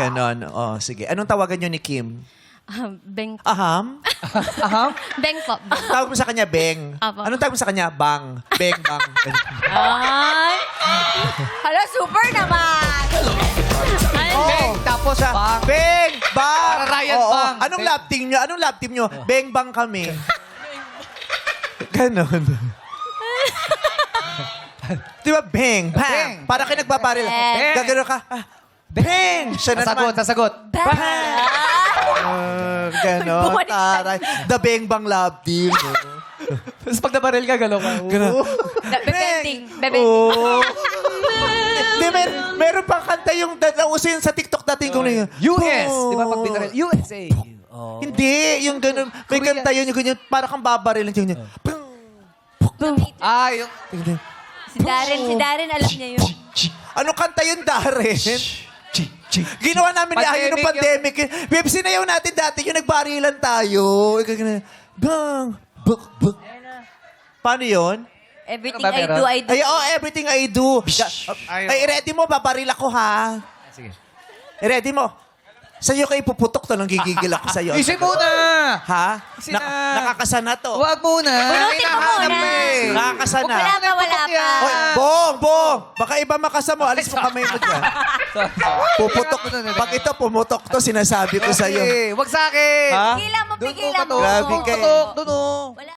Ganon. Oh, sige. Anong tawagan nyo ni Kim? Beng. Aham? Beng po. Beng. Tawag mo sa kanya, Beng. Apo. Anong tawag mo sa kanya? Bang. Beng, bang. Ay! Hala, super naman! Ay, Oh, tapos sa Bang. Beng, bang. Para Ryan Oo. Bang. Anong lab team nyo? Anong lab team nyo? Beng, bang kami. Ganon. Di ba? Beng, bang. Beng. Para kayo nagbabaril. Beng. Gagano ka. Beng. Siya na Sasagot, naman. sasagot. Ganon. Bumalik Taray. The Beng Bang lab team. Tapos pag nabaril ka, galaw ka. Ganon. Bebending. Bebending. Oh. Di, meron pang kanta yung nauso yun sa TikTok natin kung yun. US. Di ba pag binaril? USA. Oh. Hindi, yung gano'n. May Korea. kanta yun, yung ganyan. Para kang babaril. Yung ganyan. Ah, yung... Si Darren, alam niya yun. Ano kanta yun, Darren? Ginawa namin ni Ayo nung pandemic. Web, sinayaw natin dati yung nagbarilan tayo. Bang! Buk, buk. Paano yun? Everything Ano ba, I meron? do, I do. Ay, oh, everything I do. Ay, ready mo, babaril ako, ha? Sige. Ready mo. Sa'yo kayo puputok to, nang gigigil ako sa'yo. Isi muna! Ha? Isi na. Nakakasana to. Huwag muna. Bunutin mo muna. Nakakasana. Wala pa, wala pa. Oy, Bong! Baka iba makasa mo. Alis mo kamay mo dyan. Puputok. Pag ito pumutok to, sinasabi ko sa'yo. Huwag sa akin. Ha? Pigilan mo, Doon pigilan mo. Grabe kayo. Patok, doon oh. Wala.